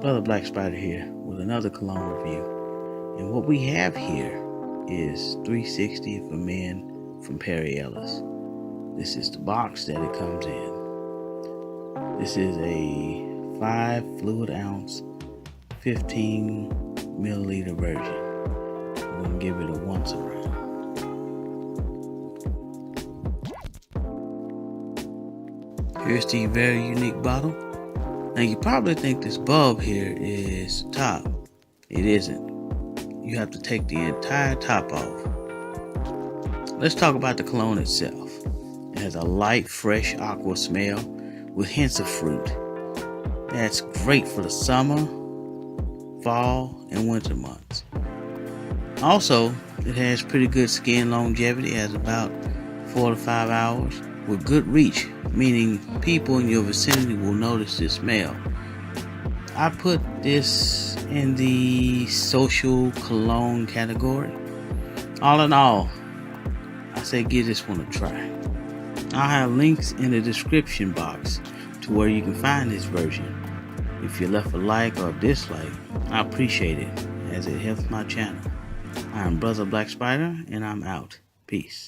Brother Black Spider here with another cologne review. And what we have here is 360 for Men from Perry Ellis. This is the box that it comes in. This is a 5 fluid ounce, 15 milliliter version. We're going to give it a once around. Here's the very unique bottle. Now you probably think this bulb here is the top. It isn't. You have to take the entire top off. Let's talk about the cologne itself. It has a light, fresh aqua smell with hints of fruit. That's great for the summer, fall, and winter months. Also, it has pretty good skin longevity, has about 4 to 5 hours, with good reach, meaning people in your vicinity will notice the smell. I put this in the social cologne category. All in all, I say give this one a try. I'll have links in the description box to where you can find this version. If you left a like or a dislike, I appreciate it, as it helps my channel. I'm Brother Black Spider, and I'm out. Peace.